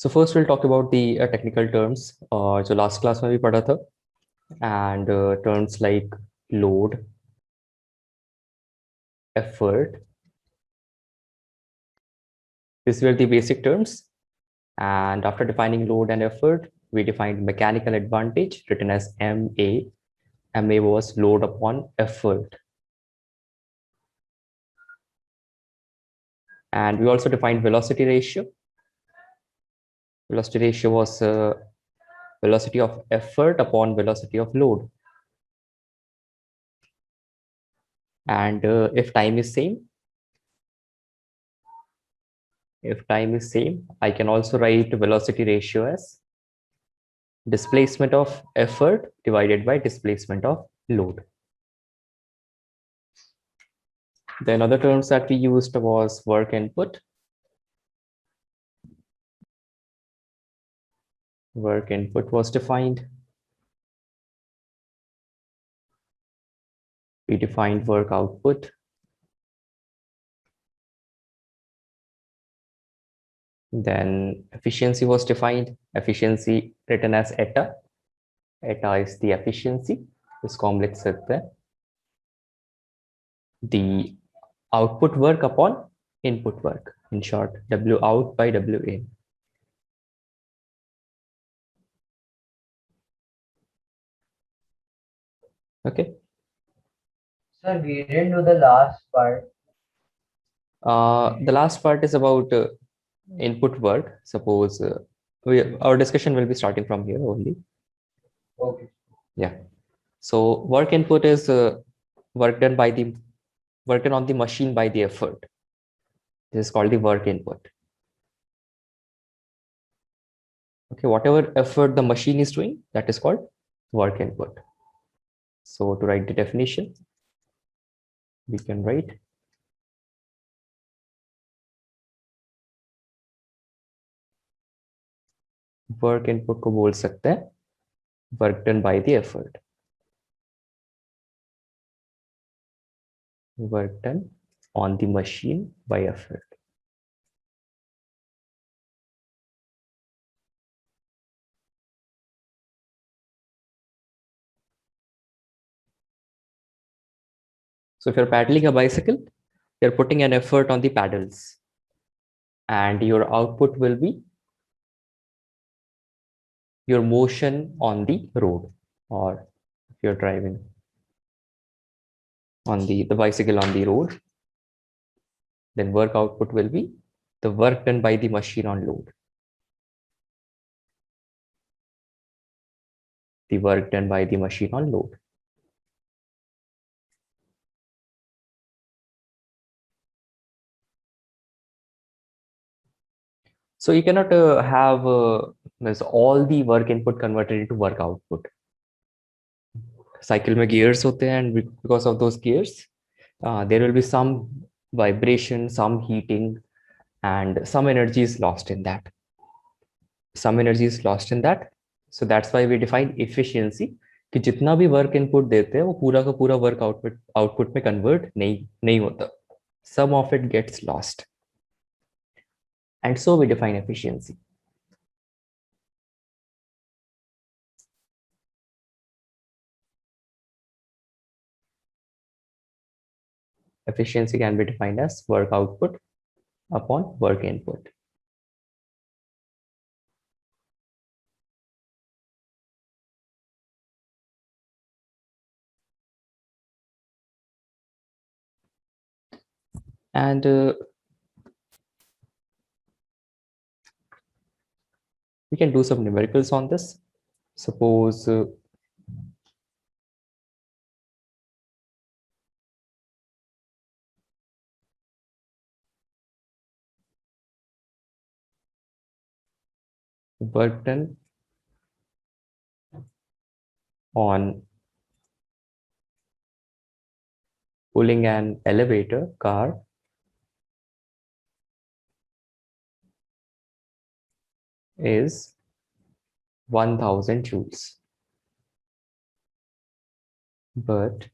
So first we'll talk about the technical terms जो last class में भी पढ़ा था, and terms like load, effort. These were the basic terms, and after defining load and effort, we defined mechanical advantage written as MA. MA was load upon effort. And we also defined velocity ratio. Velocity ratio was velocity of effort upon velocity of load. And if time is same, I can also write velocity ratio as displacement of effort divided by displacement of load. Then other terms that we used was work input. Work input was defined. We defined work output. Then efficiency was defined. Efficiency written as eta. Eta is the efficiency. इसको हम लिख सकते हैं the output work upon input work. In short, W out by W in. Okay. Sir, we didn't do the last part. The last part is about input work. Suppose our discussion will be starting from here only. Okay. Yeah. So work input is work done on the machine by the effort. This is called the work input. Okay, whatever effort the machine is doing, that is called work input. So to write the definition, we can write work input को बोल सकते हैं work done by the effort. Work done on the machine by effort. So if you're paddling a bicycle, you're putting an effort on the paddles, and your output will be your motion on the road, or if you're driving on the bicycle on the road, then work output will be the work done by the machine on load. The work done by the machine on load. So you cannot have all the work input converted into work output. Cycle में gears होते हैं, and because of those gears, there will be some vibration, some heating, and some energy is lost in that. So that's why we define efficiency कि जितना भी work input देते हैं वो पूरा का पूरा work output में convert नहीं होता. Some of it gets lost. And so we define efficiency. Efficiency can be defined as work output upon work input. And we can do some numericals on this. Suppose work done on pulling an elevator car is 1000 joules. But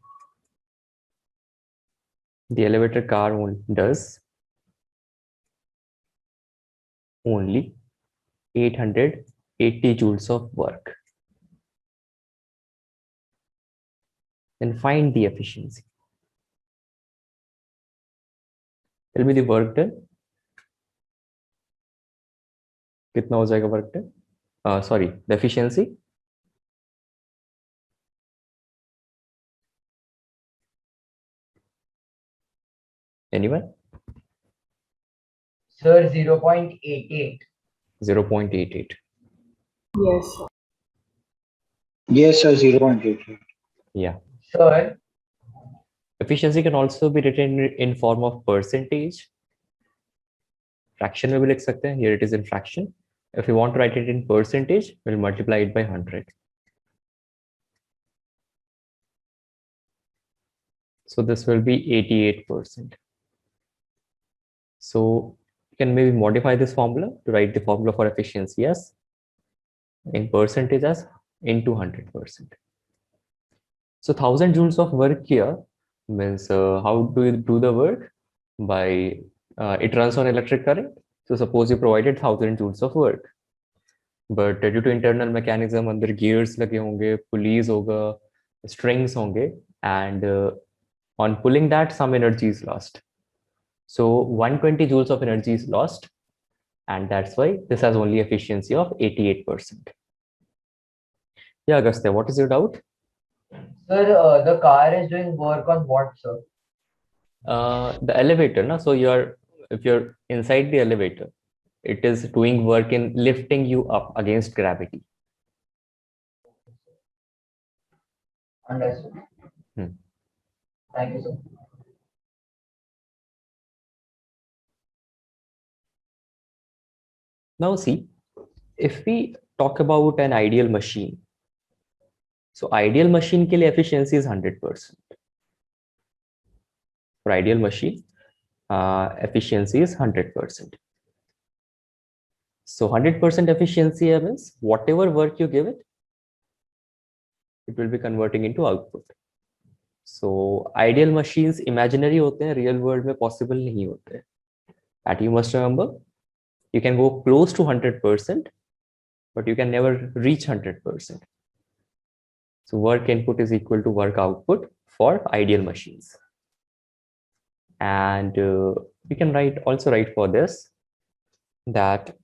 the elevator car does only 880 joules of work. Then find the efficiency. Tell me the work done. कितना हो जाएगा work done? Sorry, the efficiency. Anyone? Sir, 0.88. 0.88. Yes, sir. Yes, sir, 0.88. Yeah. Sir, Efficiency can also be written in form of percentage. Fraction में भी लिख सकते हैं. Here it is in fraction. If you want to write it in percentage, we'll multiply it by 100. So this will be 88%. So you can maybe modify this formula to write the formula for efficiency as in percentage as into 100%. So 1000 joules of work here means how do you do the work? By it runs on electric current. So suppose you provided 1000 joules of work, but due to internal mechanism अंदर gears लगे होंगे, pulleys होगा, strings होंगे, and on pulling that some energy is lost. So 120 joules of energy is lost, and that's why this has only efficiency of 88%. Yeah, Agastya, what is your doubt? sir, the car is doing work on what, sir? The elevator, na? So if you're inside the elevator, it is doing work in lifting you up against gravity. Understood. Hmm. Thank you, sir. Now see, if we talk about an ideal machine, so ideal machine के लिए efficiency is 100%. For ideal machine, efficiency is 100%. So 100% efficiency means whatever work you give it, it will be converting into output. So ideal machines imaginary होते हैं, real world में possible नहीं होते हैं. That you must remember. You can go close to 100%, but you can never reach 100%. So work input is equal to work output for ideal machines. And we can also write for this that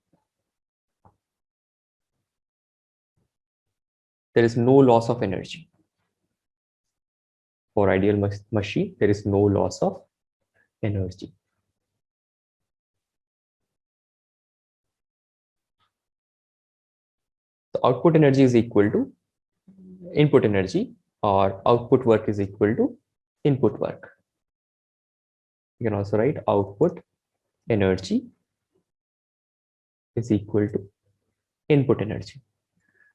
there is no loss of energy. For ideal machine, there is no loss of energy. So output energy is equal to input energy, or output work is equal to input work. You can also write output energy is equal to input energy.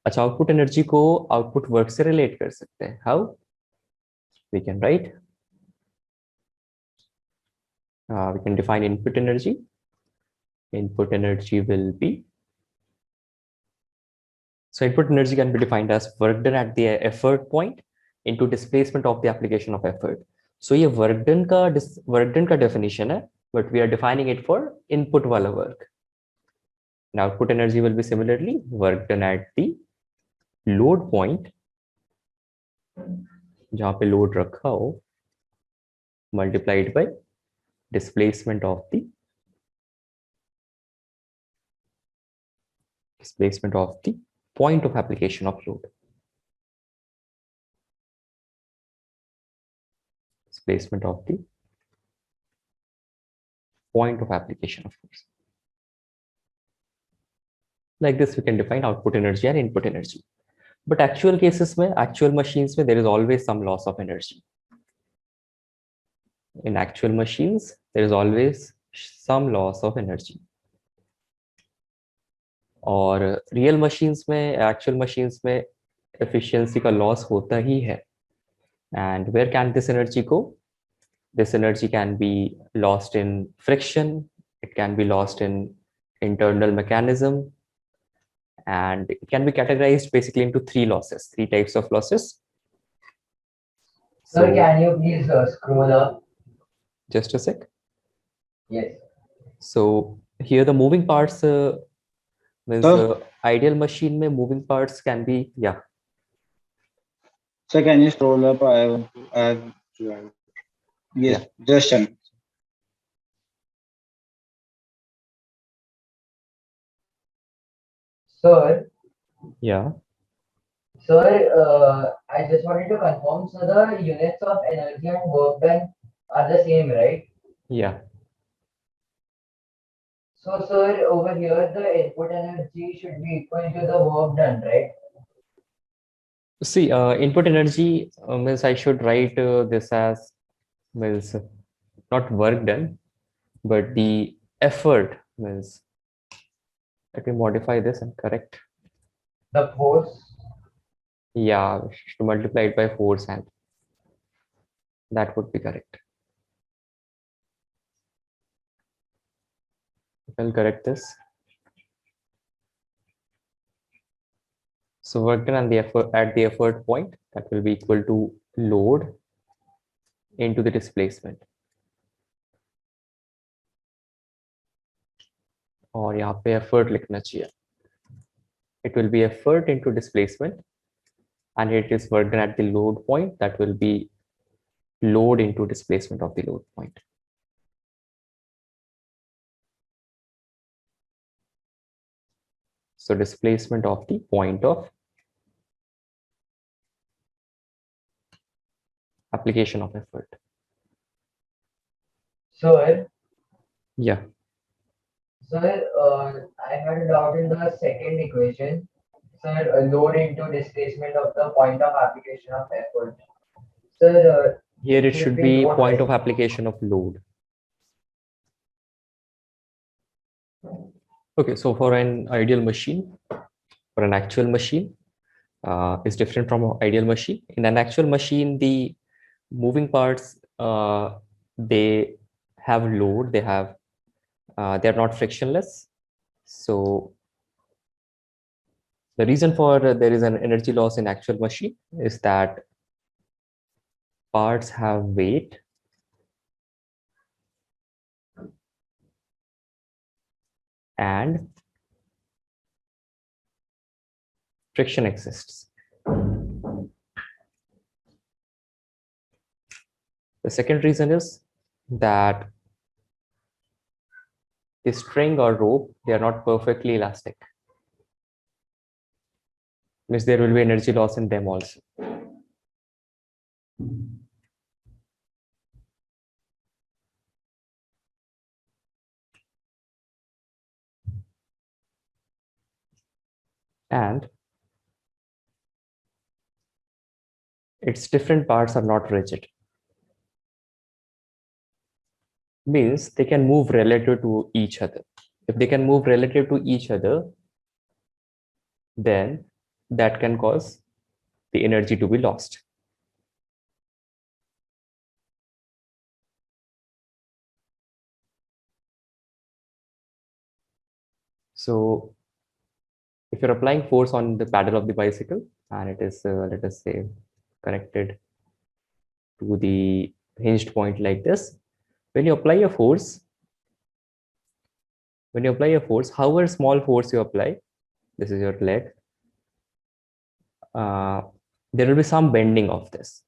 अच्छा, output energy को output work से relate कर सकते हैं. How? We can write, we can define input energy. Input energy will be, so input energy can be defined as work done at the effort point into displacement of the application of effort. So ये work done का definition है, but we are defining it for input वाला work. And output energy will be similarly work done at the load point, जहाँ पे load रखा हो, multiplied by displacement of the point of application of load. Displacement of the point of application of force. Like this, we can define output energy and input energy. But actual cases में, actual machines में, there is always some loss of energy. In actual machines, there is always some loss of energy. और real machines में, actual machines में efficiency का loss होता ही है. And where can this energy go? This energy can be lost in friction. It can be lost in internal mechanism. And it can be categorized basically into three types of losses. Sir, So, can you please scroll up? just a sec. Yes. So here the moving parts Means Sir? ideal machine में moving parts can be, yeah. Sir, can you scroll up? I have to write. Yes, Yeah. just a minute. Sir, Yeah. I just wanted to confirm, so the units of energy and work done are the same, right? Yeah. So, sir, over here, the input energy should be equal to the work done, right? See, input energy means I should write this as means not work done, but the effort means. Let me modify this and correct. The force. Yeah, to multiply it by force, and that would be correct. I'll correct this. So work done and the effort at the effort point, that will be equal to load into the displacement. और यहाँ पे effort लिखना चाहिए. It will be effort into displacement, and it is work done at the load point, that will be load into displacement of the load point. So displacement of the point of application of effort. Sir, Yeah. sir, I had a doubt in the second equation. Sir, load into displacement of the point of application of effort. Sir, Here it should should be be load, point right? of application of load. Okay, so for an ideal machine, for an actual machine, is different from an ideal machine. In an actual machine, the moving parts, they have load, they are not frictionless. So the reason for there is an energy loss in actual machine is that parts have weight and friction exists. The second reason is that the string or rope, they are not perfectly elastic. Means there will be energy loss in them also. And its different parts are not rigid. Means they can move relative to each other. If they can move relative to each other, then that can cause the energy to be lost. So if you're applying force on the paddle of the bicycle and it is, let us say, connected to the hinged point like this, when you apply a force, however small force you apply, this is your leg, there will be some bending of this,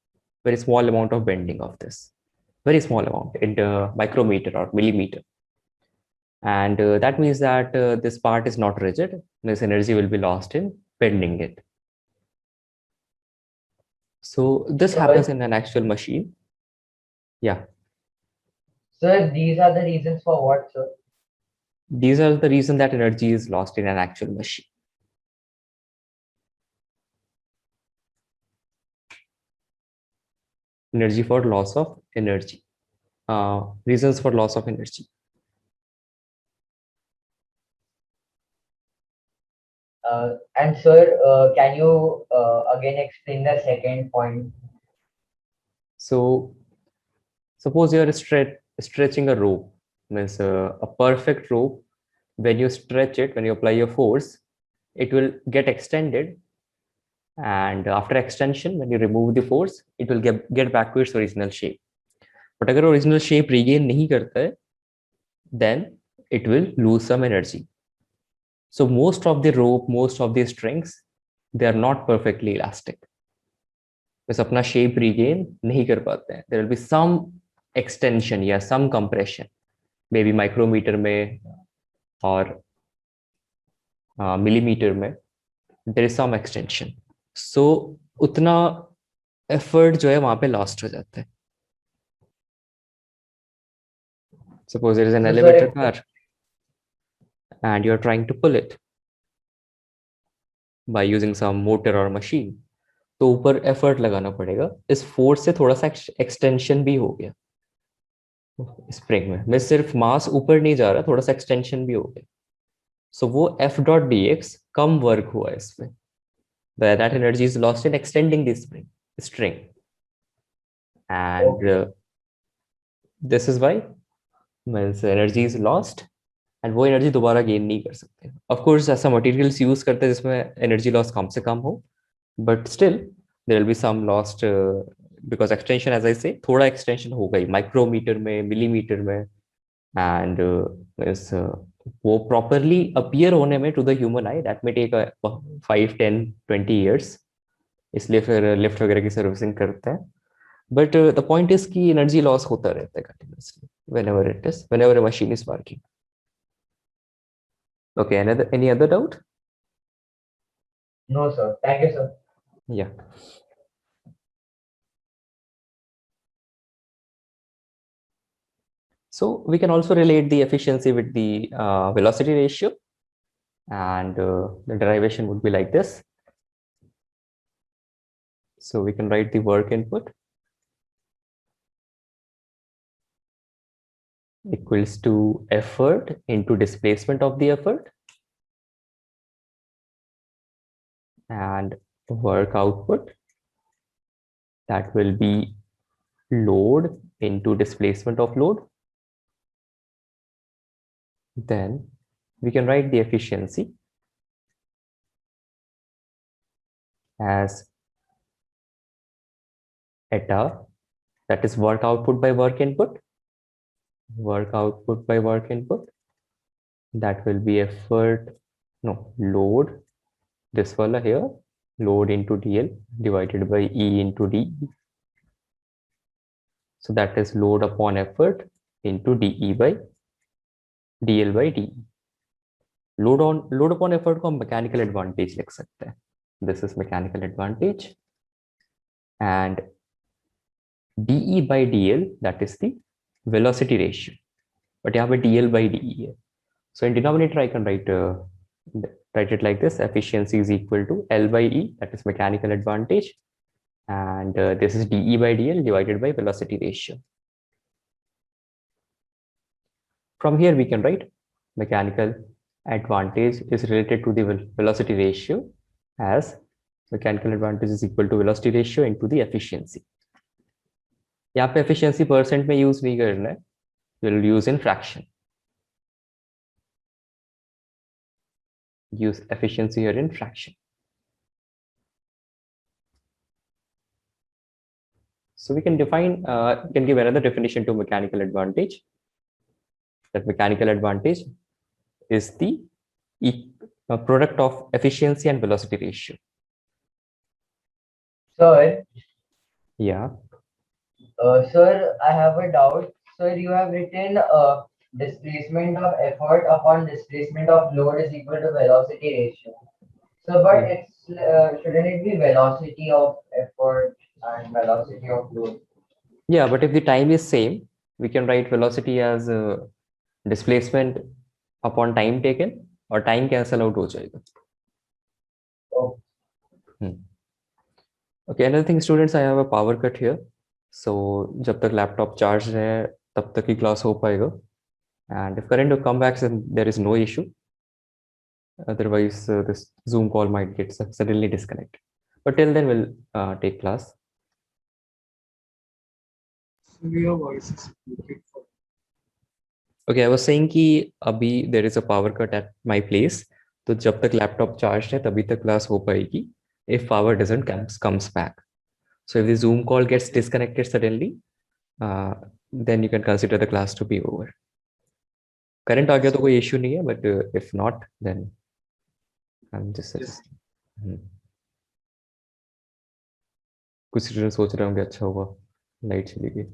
very small amount of bending of this, very small amount in the micrometer or millimeter. And that means that this part is not rigid. This energy will be lost in bending it. So this happens in an actual machine. Yeah. Sir, these are the reasons for what, sir? These are the reason that energy is lost in an actual machine. Energy for loss of energy. Reasons for loss of energy. And sir, can you again explain the second point? So suppose you are stretching a rope, means a perfect rope. When you stretch it, when you apply a force, it will get extended. And after extension, when you remove the force, it will get back to its original shape. But अगर original shape regain नहीं करता है, then it will lose some energy. So most of the rope, most of the strings, they are not perfectly elastic. बस अपना shape regain नहीं कर पाते हैं. There will be some extension या some compression, maybe micrometer में और millimeter में. There is some extension. So उतना effort जो है वहाँ पे lost हो जाता है. Suppose there is an So, elevator sir, car and you're trying to pull it by using some motor or machine. तो ऊपर एफर्ट लगाना पड़ेगा. इस फोर्स से थोड़ा सा एक्सटेंशन भी हो गया स्प्रिंग में सिर्फ मास ऊपर नहीं जा रहा, थोड़ा सा एक्सटेंशन भी हो गया. सो वो एफ डॉट डी एक्स कम वर्क हुआ इसमें. That energy is lost in extending this string and this is why means energy is lost and वो एनर्जी दोबारा गेन नहीं कर सकते. ऑफ कोर्स ऐसा मटेरियल्स यूज करते हैं जिसमें एनर्जी लॉस कम से कम हो, but still there will be some lost because extension as I say थोड़ा एक्सटेंशन हो गई माइक्रोमीटर में, मिलीमीटर में. एंड वो प्रॉपरली अपीयर होने में to the human eye that में टेक 5, 10, 20 ईयर्स. इसलिए फिर लिफ्ट वगैरह की सर्विसिंग करते हैं. बट द पॉइंट इज कि एनर्जी लॉस होता रहता है continuously whenever a machine is working. Okay, any other doubt? no, sir. Thank you, sir. Yeah. So we can also relate the efficiency with the velocity ratio, and the derivation would be like this. So we can write the work input equals to effort into displacement of the effort, and work output, that will be load into displacement of load. Then we can write the efficiency as eta, that is work output by work input. Work output by work input, that will be load, this wala here, load into dl divided by e into d. So that is load upon effort into de by dl by de. load upon effort को हम mechanical advantage लिख सकते हैं. This is mechanical advantage, and de by dl, that is the velocity ratio, but यहाँ पे dl by de है. So in denominator I can write it like this: efficiency is equal to L by E, that is mechanical advantage, and this is dE by dl divided by velocity ratio. From here we can write mechanical advantage is related to the velocity ratio as mechanical advantage is equal to velocity ratio into the efficiency. यहाँ पे efficiency percent में use नहीं करना है, we'll use in fraction. Use efficiency here in fraction. So we can define, can give another definition to mechanical advantage. That mechanical advantage is the product of efficiency and velocity ratio. Sir, Yeah. Sir, I have a doubt. Sir, you have written displacement of effort upon displacement of load is equal to velocity ratio. So, but Yeah. it's shouldn't it be velocity of effort and velocity of load? Yeah, but if the time is same, we can write velocity as displacement upon time taken, or time cancel out हो जाएगा. Oh, Okay, another thing, students, I have a power cut here. So जब तक laptop charged है तब तक ही class हो पाएगा. And if current come back, then there is no issue. Otherwise, this Zoom call might get suddenly disconnected. But till then, we'll take class. Your voice is beautiful. Okay, I was saying कि अभी there is a power cut at my place. तो जब तक laptop charged है तभी तक class हो पाएगी. If power doesn't comes back. So if the Zoom call gets disconnected suddenly, then you can consider the class to be over. Current आ गया तो कोई issue नहीं है, but if not, then I'm just Yes. कुछ student सोच रहे होंगे अच्छा हुआ लाइट चली गई,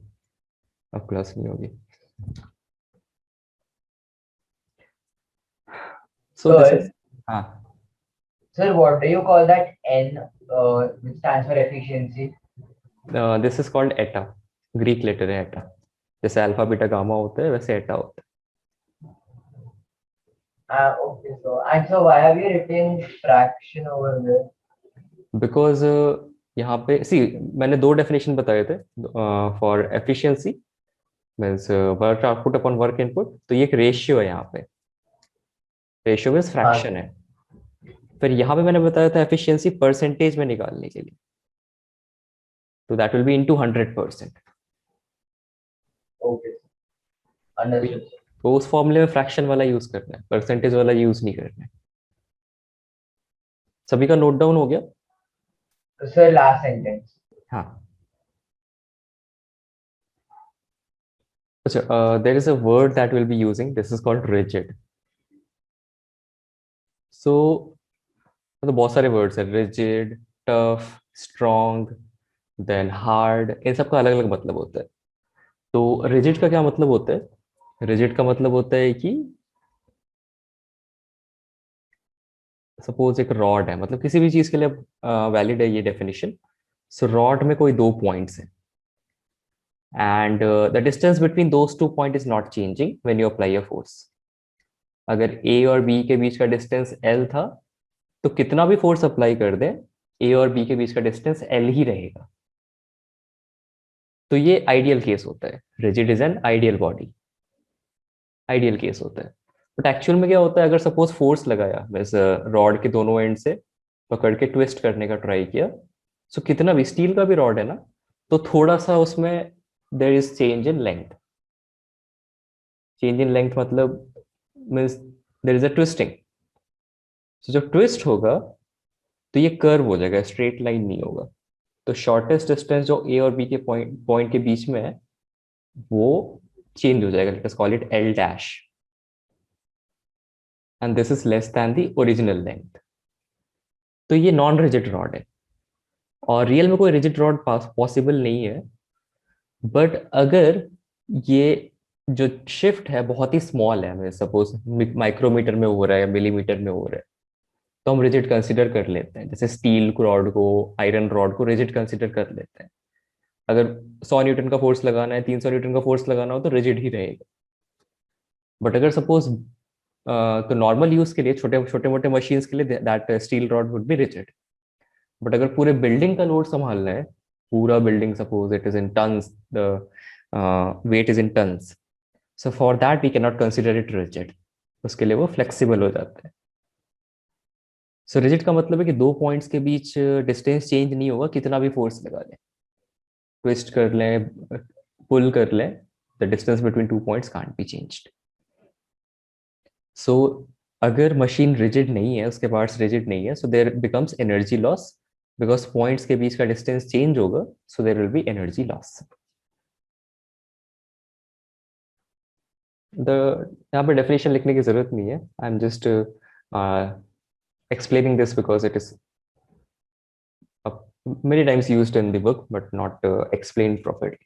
अब क्लास नहीं होगी. So this is हाँ. Sir, what do you call that N, which stands for efficiency? This is called eta. Greek letter है eta. जैसे अल्फा बीटा गामा होता है वैसे eta होता Okay, so why have you written fraction over there? है. Because यहाँ पे see मैंने दो definition बताए थे for efficiency means work output upon work input. तो ये एक ratio है यहाँ पे. Ratio means fraction है. फिर यहाँ पे मैंने बताया था efficiency percentage में निकालने के लिए. तो that will be into 100%. Okay, understood. तो उस फॉर्मूले में फ्रैक्शन वाला यूज करना है, परसेंटेज वाला यूज नहीं करना है. सभी का नोट डाउन हो गया? Sir, last sentence. हाँ. अच्छा, there is a word that we'll be using. This is called rigid. So मतलब बहुत सारे वर्ड्स है, rigid, tough, strong, then hard. इन सबका अलग अलग मतलब होता है. तो rigid का क्या मतलब होता है? rigid का मतलब होता है कि सपोज एक रॉड है, मतलब किसी भी चीज के लिए वैलिड है ये डेफिनेशन. सो रॉड में कोई दो पॉइंट्स हैं and the distance between those 2 points is not changing when you apply a force. अगर A और B के बीच का डिस्टेंस L था तो कितना भी फोर्स अप्लाई कर दें A और B के बीच का डिस्टेंस L ही रहेगा. तो ये आइडियल केस होता है. Rigid is an ideal body, ideal case होता है. बट एक्चुअल में क्या होता है, अगर सपोज फोर्स लगाया वैसे रॉड के दोनों एंड से पकड़ के ट्विस्ट करने का ट्राई किया, सो कितना भी स्टील का भी रॉड है ना, तो थोड़ा सा उसमें there is change in length. Change in length मतलब means there is a twisting. तो जब ट्विस्ट होगा तो ये कर्व हो जाएगा, स्ट्रेट लाइन नहीं होगा. तो शॉर्टेस्ट डिस्टेंस जो ए और बी के पॉइंट के बीच में है वो चेंज हो जाएगा. Let us call it L dash and this is less than the original length. तो ये नॉन रिजिड रॉड है और रियल में कोई रिजिड रॉड पॉसिबल नहीं है. बट अगर ये जो शिफ्ट है बहुत ही स्मॉल है, मैं सपोज माइक्रोमीटर में हो रहा है या मिलीमीटर में हो रहा है, तो हम रिजिड कंसिडर कर लेते हैं. जैसे स्टील रॉड को, आयरन रॉड को रिजिड कंसिडर कर लेते हैं. अगर 100 न्यूटन का फोर्स लगाना है, 300 न्यूटन का फोर्स लगाना हो तो रिजिड ही रहेगा. बट अगर सपोज तो नॉर्मल यूज के लिए छोटे छोटे मोटे मशीन्स के लिए that steel rod would be rigid. But अगर पूरे बिल्डिंग का लोड संभालना है, पूरा building suppose it is in tons, the weight is in tons, so for that we can not consider it rigid. उसके लिए वो फ्लेक्सिबल हो जाता है. सो रिजिड का मतलब है कि दो पॉइंट्स के बीच डिस्टेंस चेंज नहीं होगा कितना भी फोर्स लगा लें, ट्विस्ट कर लें, पुल कर लें, the distance between two points can't be changed. So अगर मशीन रिजिड नहीं है, उसके पार्ट्स रिजिड नहीं है, so there becomes energy loss because points के बीच का डिस्टेंस चेंज होगा, so there will be energy loss. The यहाँ पे डेफिनेशन लिखने की जरूरत नहीं है. I am just explaining this because it is many times used in the book but not explained properly.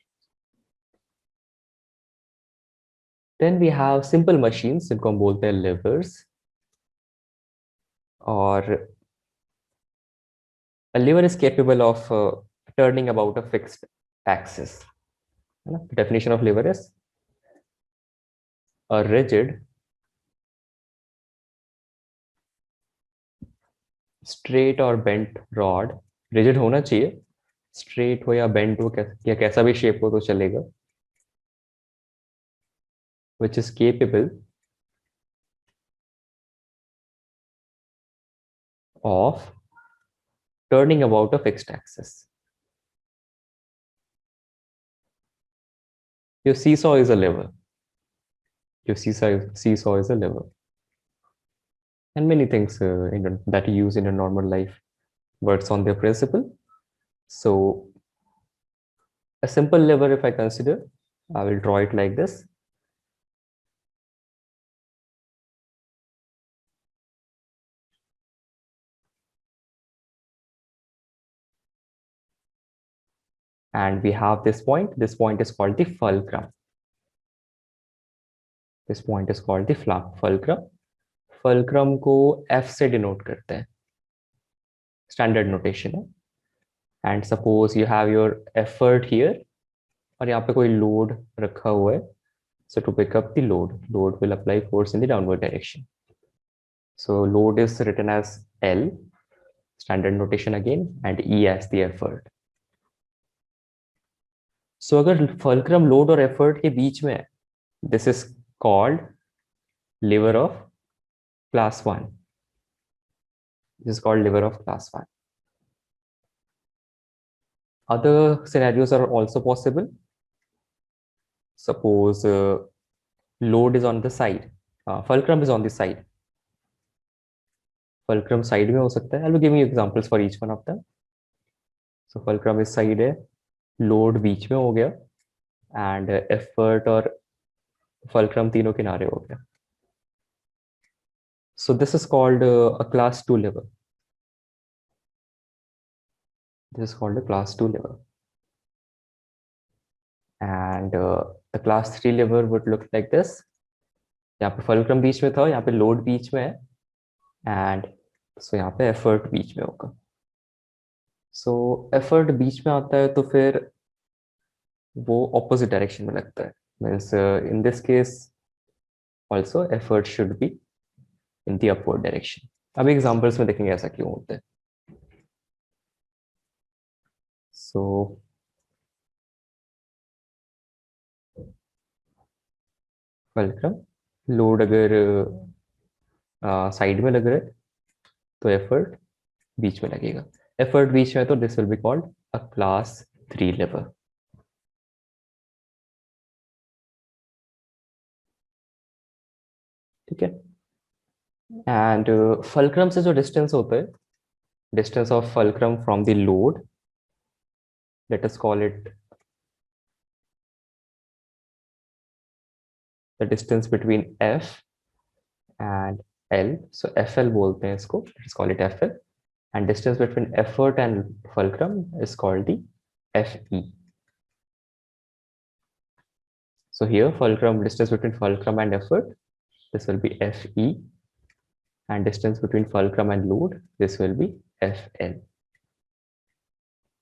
Then we have simple machines जिनको हम बोलते हैं levers. और a lever is capable of turning about a fixed axis. The definition of lever is a rigid, straight or bent rod. rigid होना चाहिए, straight हो या bent हो या कैसा भी shape हो तो चलेगा, which is capable of turning about a fixed axis. Your seesaw is a lever. Your seesaw is a lever. And many things that you use in a normal life works on their principle. So a simple lever, if I consider, I will draw it like this. and we have this point. This point is called the fulcrum. This point is called the fulcrum. fulcrum को F से denote करते हैं, standard notation है. And suppose you have your effort here, और यहाँ पे कोई load रखा हुआ है. So to pick up the load will apply force in the downward direction. So load is written as L, standard notation again, and E as the effort. So अगर fulcrum load और effort के बीच में है, this is called lever of class 1. This is called lever of class 1. Other scenarios are also possible. Suppose load is on the side, fulcrum is on the side. Fulcrum side में हो सकता है. I'll be giving you examples for each one of them. So fulcrum is side है, load बीच में हो गया, and effort और fulcrum तीनों किनारे हो गया. So this is called a class 2 lever. This is called a class 2 lever. And the class 3 lever would look like this. यहाँ पे fulcrum बीच में था, यहाँ पे load बीच में है, and so यहाँ पे effort बीच में होगा. So effort बीच में आता है तो फिर वो opposite direction में लगता है. Means in this case also effort should be in the upward direction. अभी examples में देखेंगे ऐसा क्यों होता है. So fulcrum load अगर साइड में लग रहा है तो effort बीच में लगेगा. Effort बीच में तो this will be called a class 3 lever. ठीक है. And fulcrum से जो distance होता है, distance of fulcrum from the load, let us call it the distance between F and L. So FL बोलते हैं इसको, let's call it FL. And distance between effort and fulcrum is called the FE. So here fulcrum, distance between fulcrum and effort, this will be FE, and distance between fulcrum and load, this will be FL.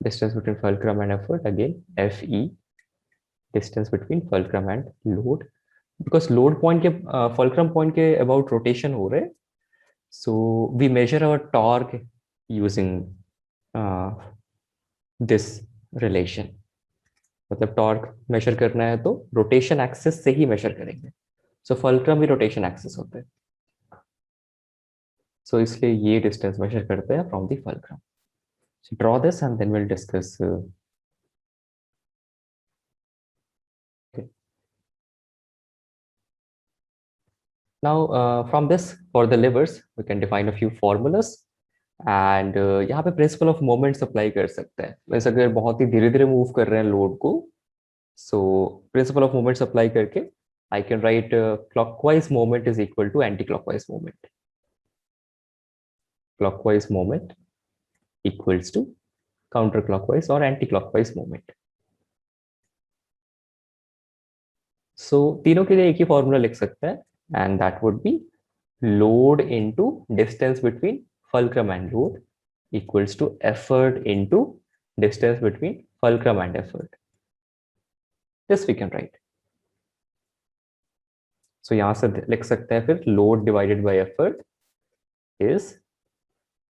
Distance between fulcrum and effort, again FE, distance between fulcrum and load, because load point के fulcrum point के about rotation हो रहे, so we measure our torque using this relation. मतलब torque measure करना है तो rotation axis से ही मेजर करेंगे. सो फल्क्रम भी रोटेशन एक्सिस होते हैं, सो इसलिए ये डिस्टेंस मेजर करते हैं from the fulcrum. Draw this and then will discuss. Now from this for the levers we can define a few formulas, and यहाँ पे प्रिंसिपल ऑफ मोमेंट्स अप्लाई कर सकते हैं. वैसे अगर बहुत ही धीरे धीरे मूव कर रहे हैं लोड को, so principle of moments apply करके I can write clockwise moment is equal to anti-clockwise moment. Clockwise moment equals to counterclockwise or anti-clockwise moment. So तीनों के लिए एक ही फॉर्मूला लिख सकते हैं, and that would be load into distance between fulcrum and load equals to effort into distance between fulcrum and effort. This we can write. So यहाँ से लिख सकते हैं फिर load divided by effort is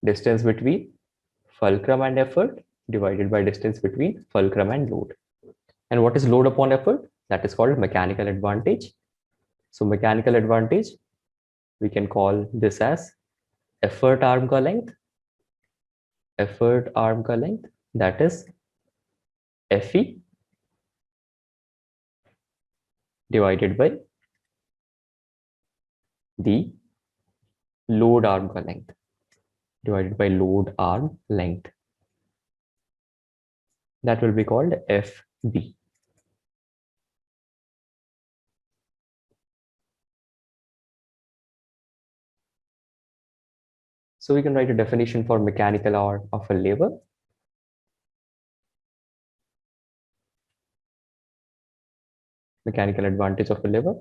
distance between fulcrum and effort divided by distance between fulcrum and load. And what is load upon effort? That is called mechanical advantage. So mechanical advantage, we can call this as effort arm का length. Effort arm का length, that is FE divided by the load arm का length divided by load arm length. That will be called FB. So we can write a definition for mechanical arm of a lever. Mechanical advantage of a lever.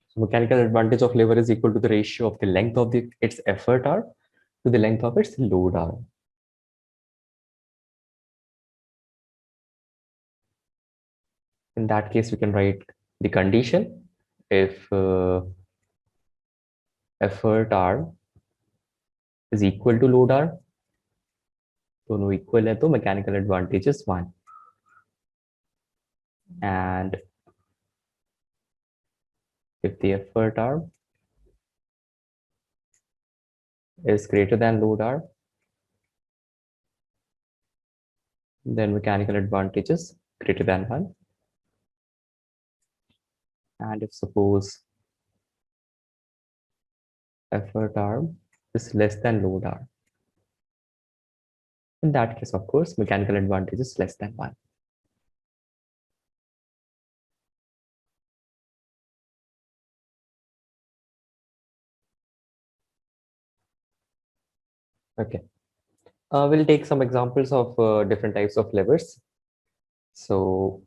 So mechanical advantage of lever is equal to the ratio of the length of its effort R to the length of its load R. In that case, we can write the condition if effort R is equal to load R, दोनों equal है तो mechanical advantage is 1. And if the effort R is greater than load R, then mechanical advantage is greater than 1. And if suppose effort R is less than load R, in that case, of course, mechanical advantage is less than 1. Okay. We'll take some examples of different types of levers. So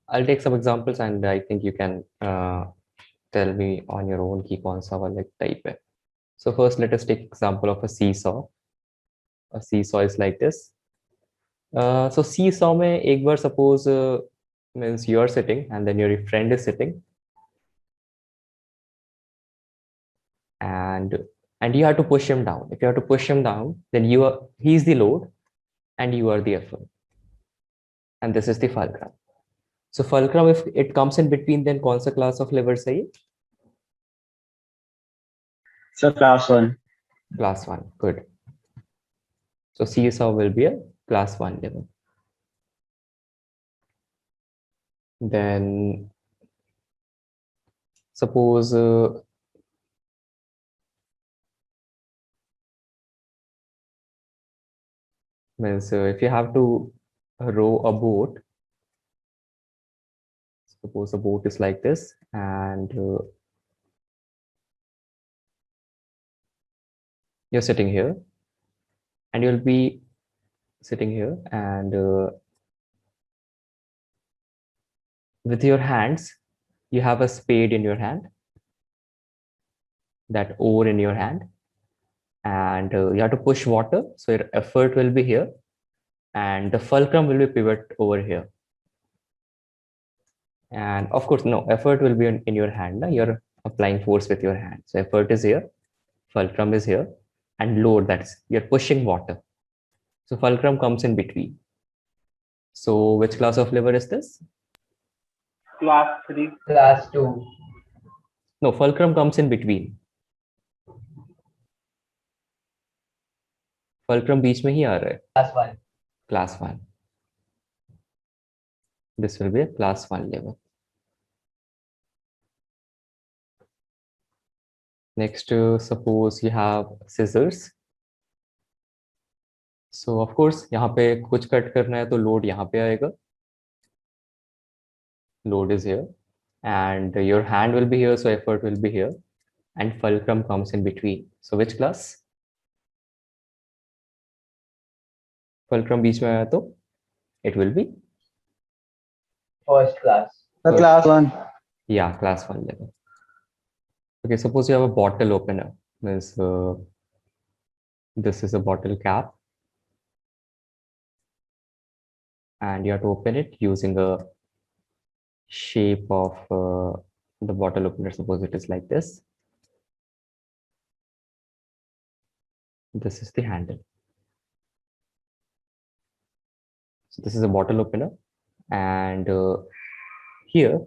I'll take some examples and I think you can tell me on your own कि कौन सा वाला type है. So first, let us take example of a seesaw. A seesaw is like this. So seesaw में एक बार suppose means you are sitting and then your friend is sitting, and you have to push him down. If you have to push him down, then he is the load and you are the effort, and this is the fulcrum. So fulcrum, if it comes in between, then कौन सा class of lever है ये? So class 1. Class 1. Good. So seesaw will be a class 1 lever. Then suppose means if you have to row a boat, suppose a boat is like this, and you're sitting here, and you'll be sitting here, and with your hands, you have a spade in your hand, that oar in your hand, and you have to push water. So your effort will be here, and the fulcrum will be pivot over here. And of course, no, effort will be in your hand. No? You're applying force with your hand. So effort is here, fulcrum is here, and load, that's you're pushing water. So fulcrum comes in between. So which class of lever is this? Class 3. Class 2. No, fulcrum comes in between. fulcrum बीच में ही आ रहा है. Class 1. Class 1. This will be a class 1 lever. Next, suppose you have scissors. So of course, यहाँ पे कुछ cut करना है तो load यहाँ पे आएगा. Load is here, and your hand will be here, so effort will be here, and fulcrum comes in between. So which class? Fulcrum बीच में आया तो it will be First class. So class 1. yeah, class 1 level. Okay, suppose you have a bottle opener. Means this is a bottle cap, and you have to open it using a shape of the bottle opener. Suppose it is like this. This is the handle. So this is a bottle opener, and here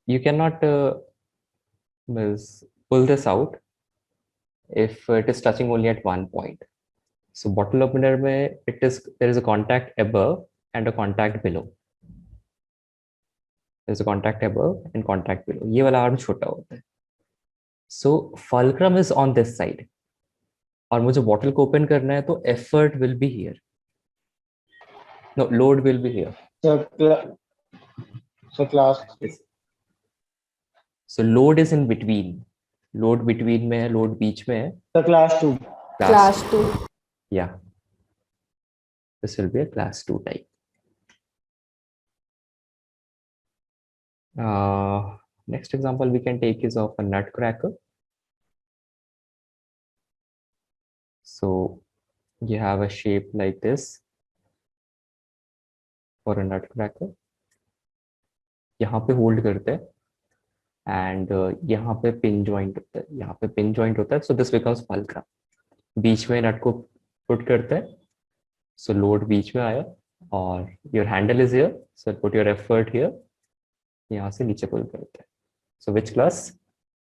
you cannot pull this out if it is touching only at one point. So bottle opener में there is a contact above and a contact below. There is a contact above and contact below. ये वाला arm छोटा होता है. So fulcrum is on this side. और मुझे bottle को open करना है तो effort will be here. No, load will be here. So class 3. So load is in between. Load between में है, load बीच में है. So class 2. Class 2. Yeah, this will be a class 2 type. Next example we can take is of a nutcracker. So you have a shape like this for a nutcracker. यहाँ पे hold करते हैं and यहाँ पे pin joint होता है, यहाँ पे पिन जॉइंट होता है. So this becomes fulcrum. बीच में नट को पुट करते हैं. सो लोड बीच में आया और your handle is here. So put your effort here. यहाँ से नीचे पुल करते हैं. सो विच क्लास?